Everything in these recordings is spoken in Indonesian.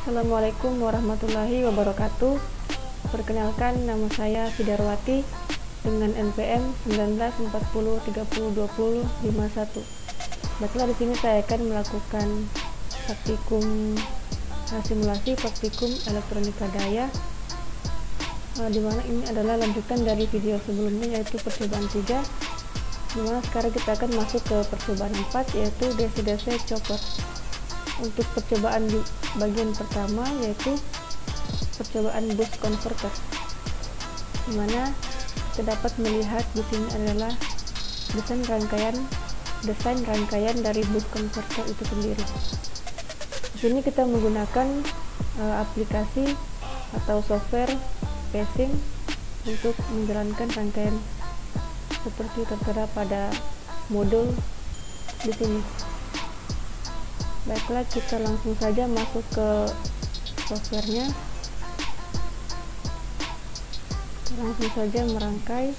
Assalamualaikum warahmatullahi wabarakatuh. Perkenalkan, nama saya Fidarwati dengan NPM 1940302051. Baiklah, di sini saya akan melakukan praktikum simulasi praktikum elektronika daya, di mana ini adalah lanjutan dari video sebelumnya, yaitu percobaan 3, di mana sekarang kita akan masuk ke percobaan 4, yaitu DC-DC chopper. Untuk percobaan di bagian pertama yaitu percobaan boost converter, di mana kita dapat melihat di sini adalah desain rangkaian dari boost converter itu sendiri. Di sini kita menggunakan aplikasi atau software Phasing untuk menjalankan rangkaian seperti tertera pada modul di sini. Baiklah, kita langsung saja masuk ke softwarenya. Kita langsung saja merangkai.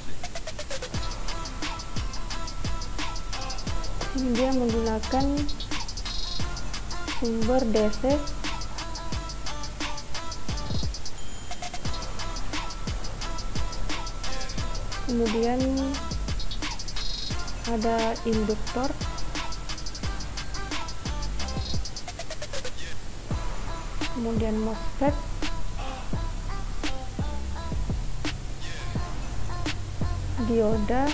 Ini dia menggunakan sumber DC, kemudian ada induktor, kemudian MOSFET, dioda,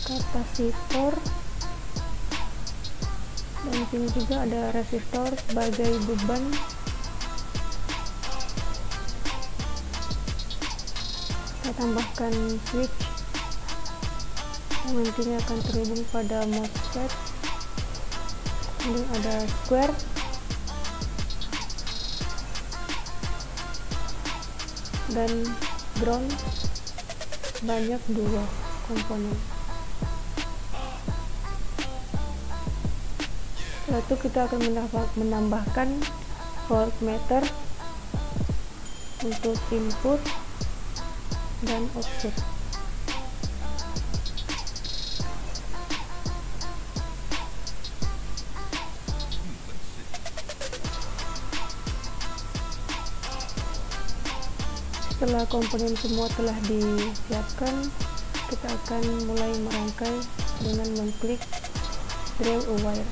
kapasitor, dan di sini juga ada resistor sebagai beban. Kita tambahkan switch yang nantinya akan terhubung pada MOSFET. Kemudian ada square, dan ground, banyak dua komponen. Setelah itu kita akan menambahkan voltmeter untuk input dan output. Setelah komponen semua telah disiapkan, kita akan mulai merangkai dengan mengklik drill a wire.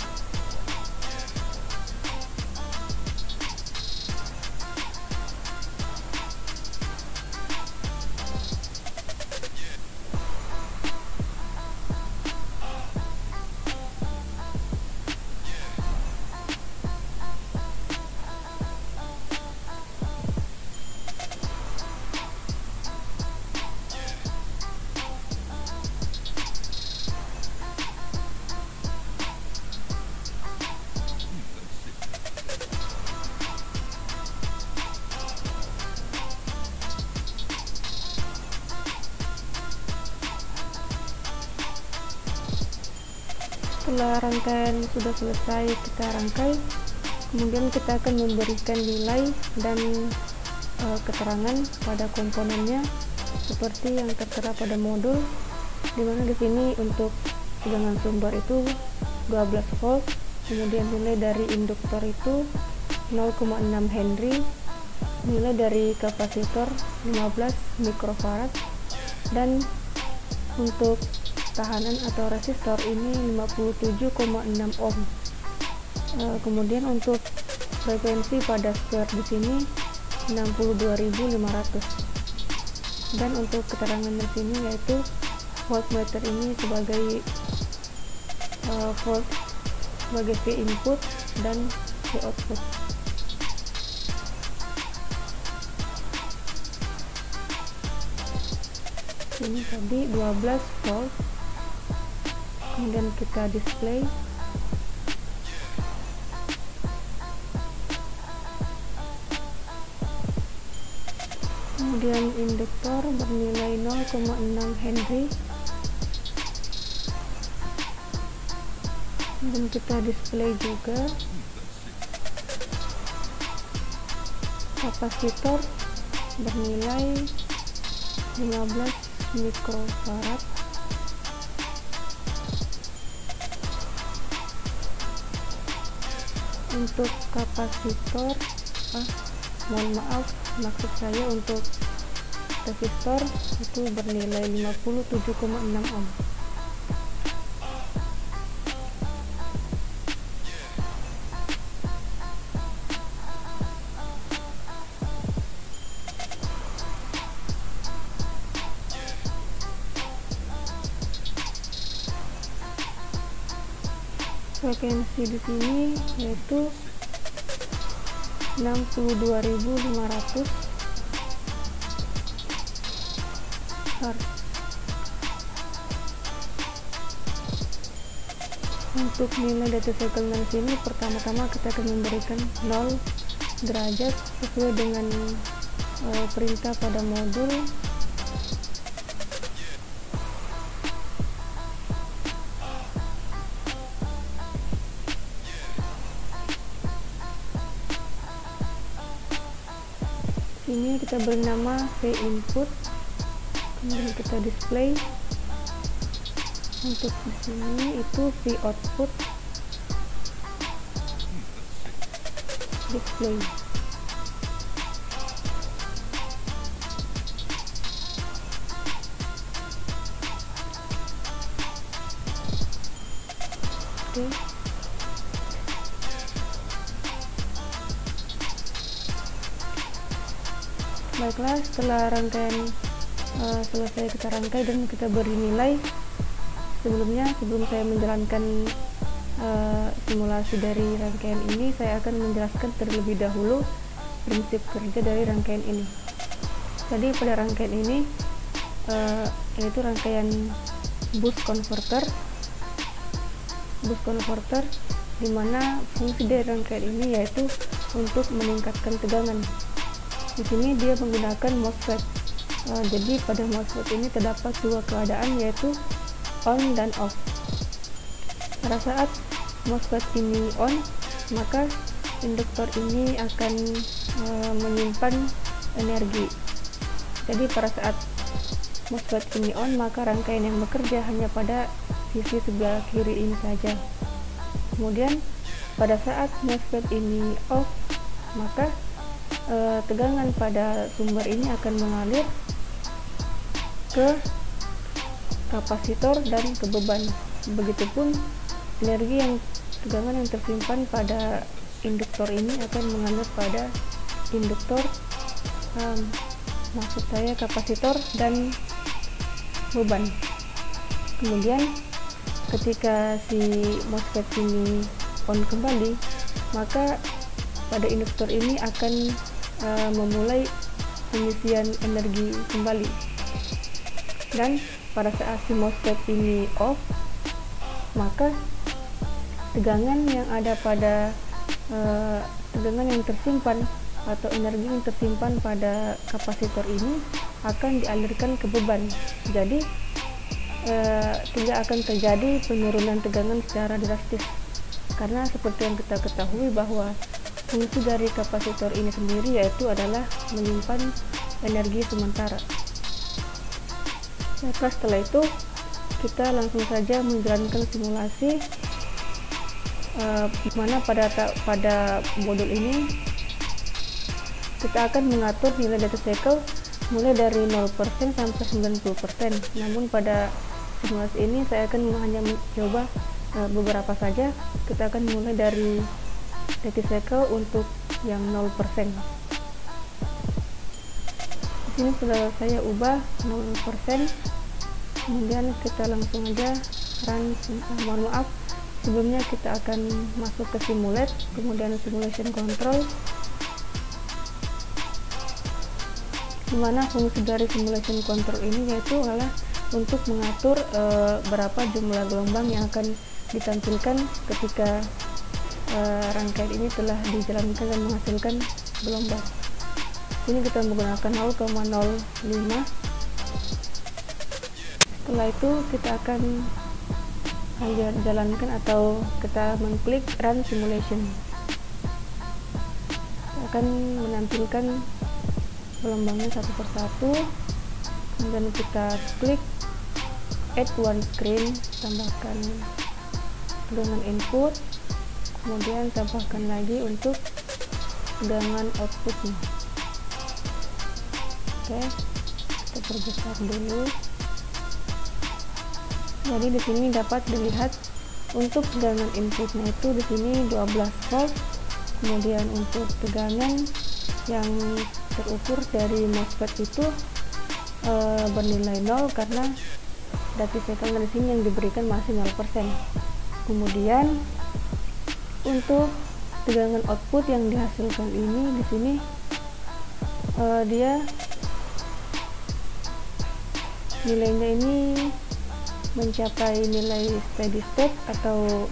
Setelah rangkaian sudah selesai kita rangkai, kemudian kita akan memberikan nilai dan keterangan pada komponennya seperti yang tertera pada modul, dimana di sini untuk tegangan sumber itu 12 volt, kemudian nilai dari induktor itu 0,6 Henry, nilai dari kapasitor 15 mikrofarad, dan untuk tahanan atau resistor ini 57,6 ohm. Kemudian untuk frekuensi pada square di sini 62.500, dan untuk keterangan di sini yaitu voltmeter ini sebagai volt sebagai V input dan V output. Ini tadi 12 volt. Kemudian kita display, kemudian induktor bernilai 0,6 Henry, dan kita display juga kapasitor bernilai 15 mikrofarad, Untuk kapasitor, mohon maaf, maksud saya untuk resistor itu bernilai 57,6 ohm. Frekuensi di sini yaitu 62.500 Hz. Untuk nilai duty cycle di sini, pertama-tama kita akan memberikan 0 derajat sesuai dengan perintah pada modul. Ini kita beri nama V input, kemudian kita display. Untuk di sini itu V output, display. Oke. Baiklah, setelah rangkaian selesai kita rangkai dan kita beri nilai, sebelum saya menjalankan simulasi dari rangkaian ini, saya akan menjelaskan terlebih dahulu prinsip kerja dari rangkaian ini. Jadi pada rangkaian ini yaitu rangkaian boost converter, di mana fungsi dari rangkaian ini yaitu untuk meningkatkan tegangan. Di sini dia menggunakan MOSFET. Jadi pada MOSFET ini terdapat dua keadaan, yaitu on dan off. Pada saat MOSFET ini on, maka induktor ini akan menyimpan energi. Jadi pada saat MOSFET ini on, maka rangkaian yang bekerja hanya pada sisi sebelah kiri ini saja. Kemudian pada saat MOSFET ini off, maka tegangan pada sumber ini akan mengalir ke kapasitor dan ke beban. Begitupun tegangan yang tersimpan pada induktor ini akan mengalir pada induktor, maksud saya kapasitor dan beban. Kemudian ketika si MOSFET ini on kembali, maka pada induktor ini akan memulai pengisian energi kembali. Dan pada saat si MOSFET ini off, maka tegangan yang ada pada tegangan yang tersimpan atau energi yang tersimpan pada kapasitor ini akan dialirkan ke beban. Jadi tidak akan terjadi penurunan tegangan secara drastis, karena seperti yang kita ketahui bahwa fungsi dari kapasitor ini sendiri yaitu adalah menyimpan energi sementara. Maka setelah itu kita langsung saja menjalankan simulasi, mana pada modul ini kita akan mengatur nilai duty cycle mulai dari 0% sampai 90%. Namun pada simulasi ini saya akan hanya mencoba beberapa saja. Kita akan mulai dari duty cycle untuk yang 0%. Di sini sudah saya ubah 0%. Kemudian kita langsung aja run. Mohon maaf, sebelumnya kita akan masuk ke simulate, kemudian simulation control, dimana fungsi dari simulation control ini yaitu adalah untuk mengatur berapa jumlah gelombang yang akan ditampilkan ketika rangkaian ini telah dijalankan dan menghasilkan gelombang. Ini kita menggunakan 0,05. Setelah itu kita akan jalankan atau kita mengklik run simulation. Kita akan menampilkan gelombangnya satu persatu. Kemudian kita klik add one screen, tambahkan tegangan input, kemudian tambahkan lagi untuk tegangan outputnya. Oke, kita perbesar dulu. Jadi di sini dapat dilihat untuk tegangan inputnya itu di sini 12 volt. Kemudian untuk tegangan yang terukur dari MOSFET itu bernilai 0 karena duty cycle di sini yang diberikan masih 0%. Kemudian untuk tegangan output yang dihasilkan ini di sini dia nilainya ini mencapai nilai steady state atau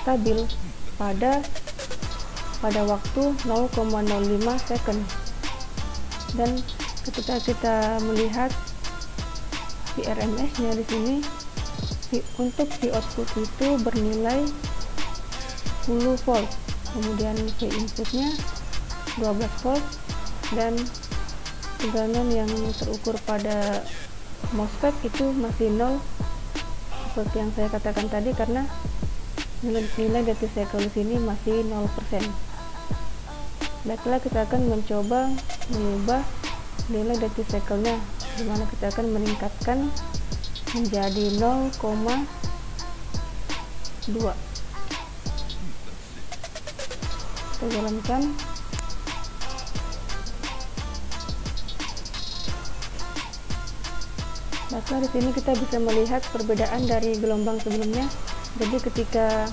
stabil pada waktu 0,05 second. Dan ketika kita melihat VRMS nya di sini untuk di output itu bernilai 10 volt, kemudian V inputnya 12 volt, dan tegangan yang terukur pada MOSFET itu masih 0 seperti yang saya katakan tadi karena nilai duty cycle di sini masih 0%. Baiklah, kita akan mencoba mengubah nilai duty cycle-nya, dimana kita akan meningkatkan menjadi 0,2. Kita jalankan. Baiklah, di sini kita bisa melihat perbedaan dari gelombang sebelumnya. Jadi ketika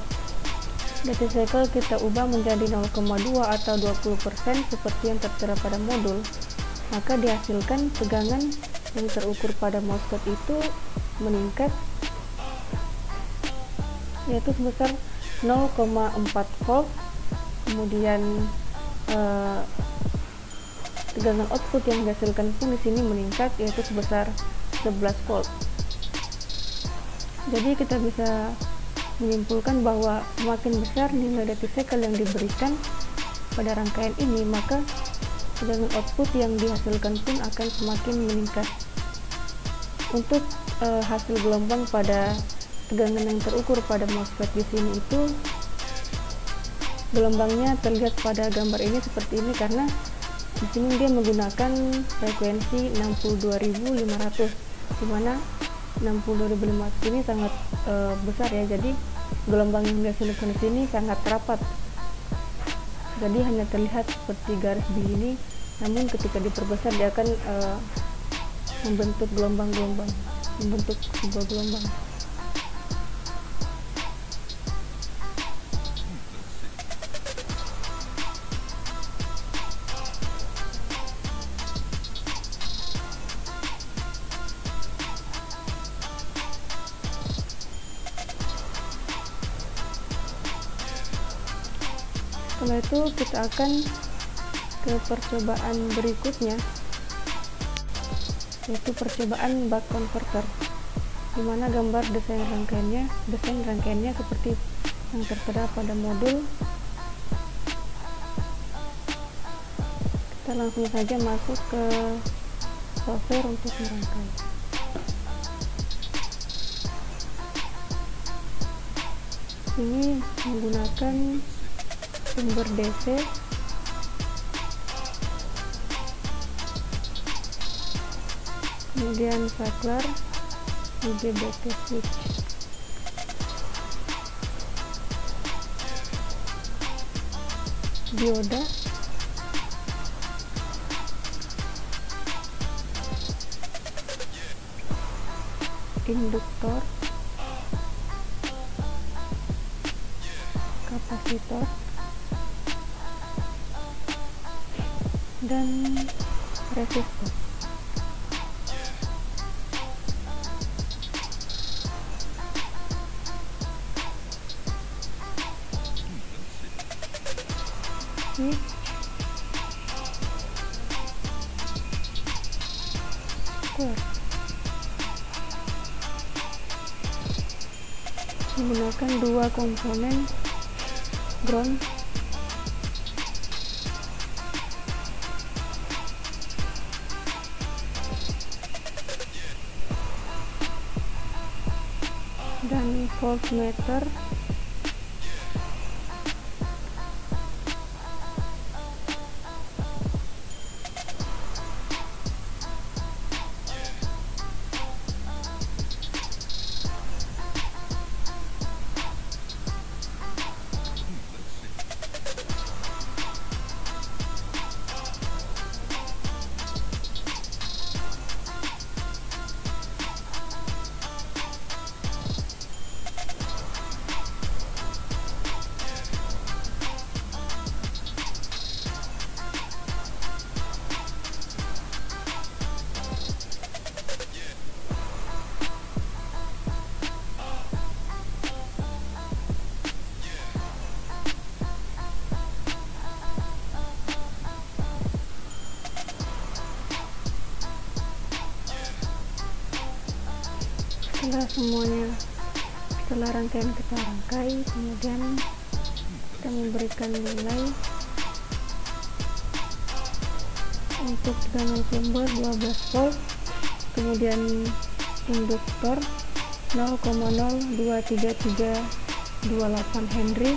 duty cycle kita ubah menjadi 0,2 atau 20% seperti yang tertera pada modul, maka dihasilkan tegangan yang terukur pada MOSFET itu meningkat, yaitu sebesar 0,4 volt. Kemudian tegangan output yang dihasilkan pun di sini meningkat, yaitu sebesar 11 volt. Jadi kita bisa menyimpulkan bahwa semakin besar nilai duty cycle yang diberikan pada rangkaian ini, maka tegangan output yang dihasilkan pun akan semakin meningkat. Untuk hasil gelombang pada tegangan yang terukur pada MOSFET di sini itu gelombangnya terlihat pada gambar ini seperti ini karena di sini dia menggunakan frekuensi 62.500, di mana 62.500 ini sangat besar ya, jadi gelombang yang dihasilkan di sini sangat rapat. Jadi hanya terlihat seperti garis begini, namun ketika diperbesar dia akan membentuk gelombang-gelombang, membentuk sebuah gelombang. Setelah itu kita akan ke percobaan berikutnya, yaitu percobaan buck converter, dimana gambar desain rangkaiannya seperti yang tertera pada modul. Kita langsung saja masuk ke software untuk merangkai. Ini menggunakan sumber DC, kemudian saklar, IGBT switch. Dioda, induktor, kapasitor, dan resistor. Menggunakan dua komponen ground dan voltmeter Setelah rangkaian kita rangkai, kemudian kita memberikan nilai untuk tegangan sumber 12 volt, kemudian induktor 0,02338 Henry,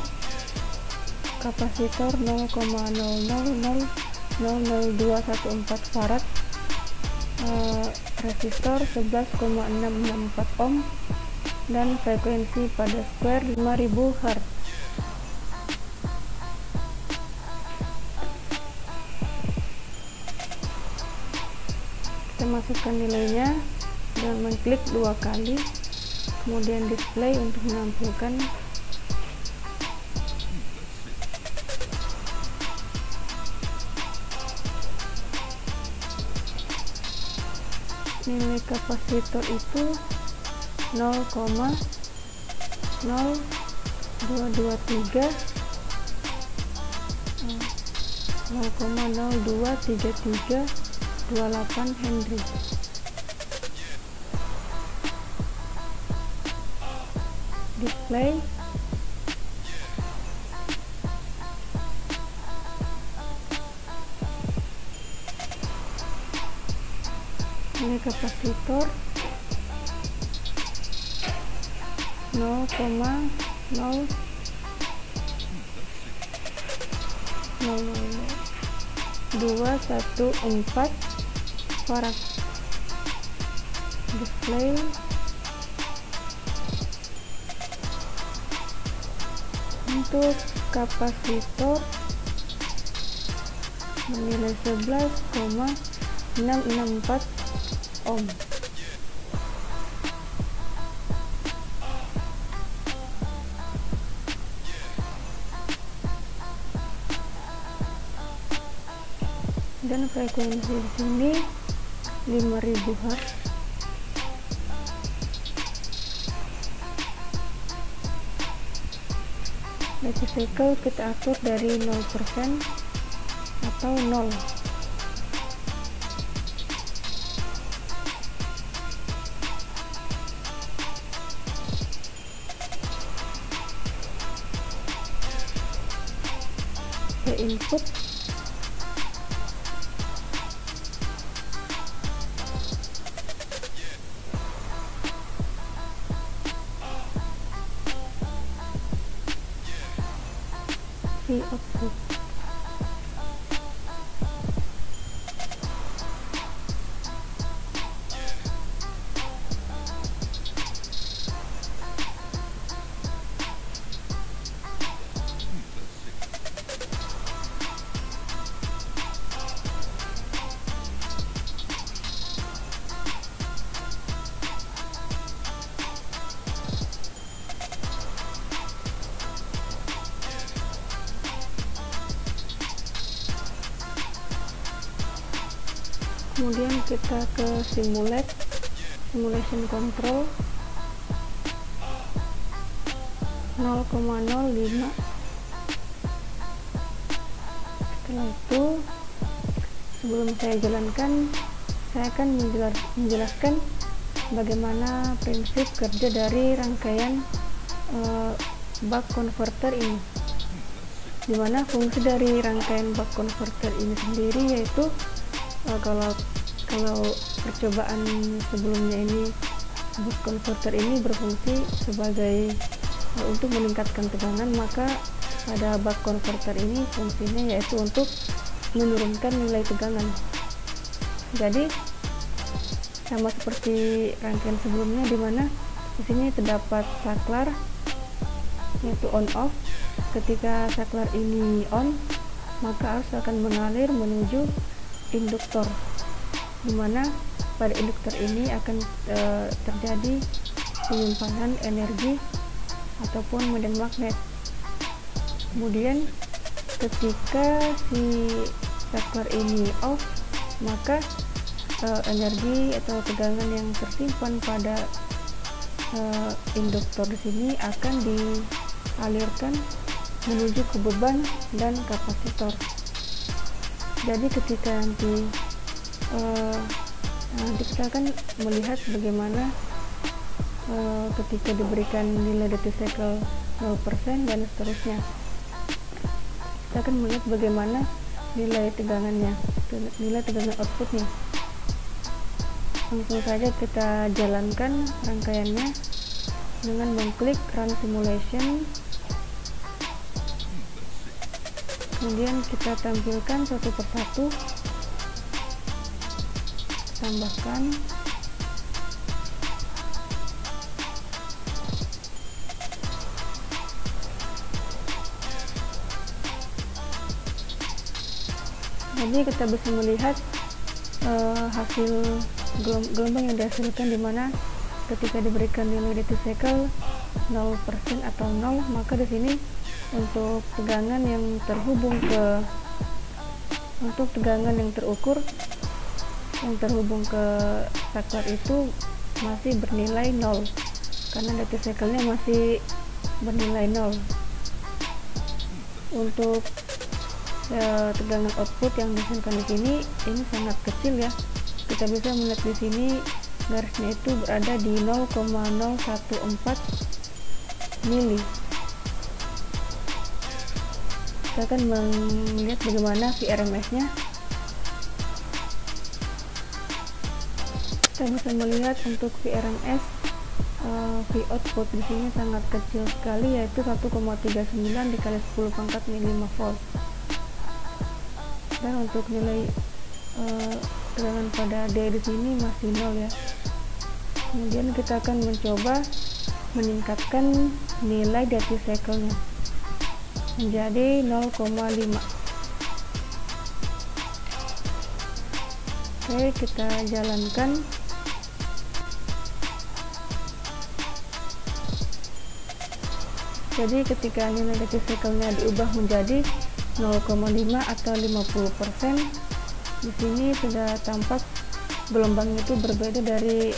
kapasitor 0,00000214 Farad, resistor 11,664 ohm, dan frekuensi pada square 5000 Hz. Kita masukkan nilainya dan mengklik 2 kali, kemudian display untuk menampilkan nilai kapasitor itu 0,023328 Henry. Display. Ini kapasitor 0,00214 Farad. Display. Untuk kapasitor menilai 11,664 ohm. Dan frekuensi di sini 5000 Hz. Duty cycle kita atur dari 0% atau 0. Ke input, output. Kemudian kita ke simulation control 0,05. Setelah itu, sebelum saya jalankan, saya akan menjelaskan bagaimana prinsip kerja dari rangkaian buck converter ini, dimana fungsi dari rangkaian buck converter ini sendiri yaitu kalau percobaan sebelumnya ini buck converter ini berfungsi sebagai untuk meningkatkan tegangan, maka pada buck converter ini fungsinya yaitu untuk menurunkan nilai tegangan. Jadi sama seperti rangkaian sebelumnya, dimana di sini terdapat saklar yaitu on off. Ketika saklar ini on, maka arus akan mengalir menuju induktor, dimana pada induktor ini akan terjadi penyimpanan energi ataupun medan magnet. Kemudian ketika si saklar ini off, maka energi atau tegangan yang tersimpan pada induktor di sini akan dialirkan menuju ke beban dan kapasitor. Jadi ketika nanti kita akan melihat bagaimana ketika diberikan nilai duty cycle 0% dan seterusnya. Kita akan melihat bagaimana nilai tegangannya, nilai tegangan outputnya. Langsung saja kita jalankan rangkaiannya dengan mengklik run simulation. Kemudian kita tampilkan satu persatu, tambahkan. Jadi kita bisa melihat hasil gelombang yang dihasilkan, dimana ketika diberikan nilai duty cycle 0% atau 0, maka di sini untuk tegangan yang terhubung untuk tegangan yang terukur yang terhubung ke saklar itu masih bernilai 0 karena duty cycle-nya masih bernilai 0. Untuk tegangan output yang dihasilkan di sini ini sangat kecil ya. Kita bisa melihat di sini garisnya itu berada di 0,014 mili. Kita akan melihat bagaimana VRMS-nya. Kita bisa melihat untuk VRMS V output di sini sangat kecil sekali, yaitu 1,39 dikali 10 pangkat 5 volt. Dan untuk nilai tegangan pada D di sini masih 0 ya. Kemudian kita akan mencoba meningkatkan nilai duty cycle-nya menjadi 0,5. Oke, kita jalankan. Jadi ketika nilai duty cycle-nya diubah menjadi 0,5 atau 50%, di sini sudah tampak gelombang itu berbeda dari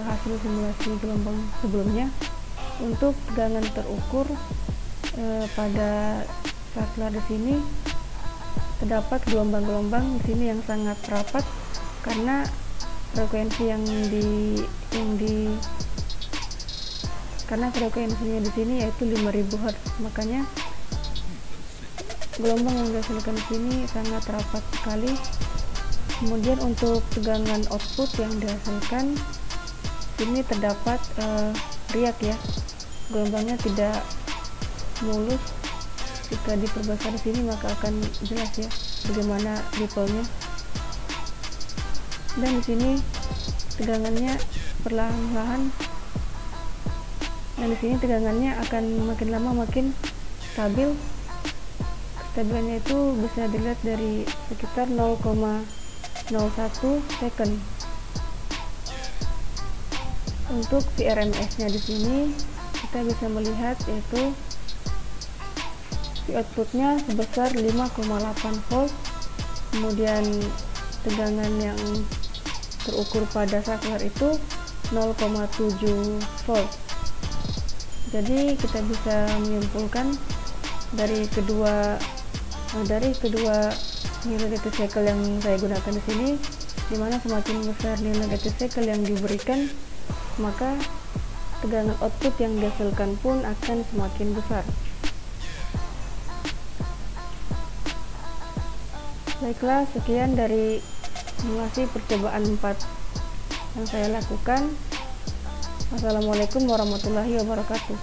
hasil simulasi gelombang sebelumnya. Untuk tegangan terukur pada saklar di sini terdapat gelombang-gelombang di sini yang sangat rapat karena frekuensi karena frekuensinya di sini yaitu 5000 Hz, makanya gelombang yang dihasilkan di sini sangat rapat sekali. Kemudian untuk tegangan output yang dihasilkan ini terdapat riak ya, gelombangnya tidak mulus. Jika diperbesar di sini maka akan jelas ya bagaimana ripple-nya. Dan di sini tegangannya perlahan-lahan, dan di sini tegangannya akan makin lama makin stabil. Kestabilannya itu bisa dilihat dari sekitar 0,01 second. Untuk VRMS-nya di sini kita bisa melihat yaitu outputnya sebesar 5,8 volt. Kemudian tegangan yang terukur pada saklar itu 0,7 volt. Jadi kita bisa menyimpulkan dari kedua nilai duty cycle yang saya gunakan di sini, dimana semakin besar nilai duty cycle yang diberikan, maka tegangan output yang dihasilkan pun akan semakin besar. Baiklah, sekian dari simulasi percobaan 4 yang saya lakukan. Wassalamualaikum warahmatullahi wabarakatuh.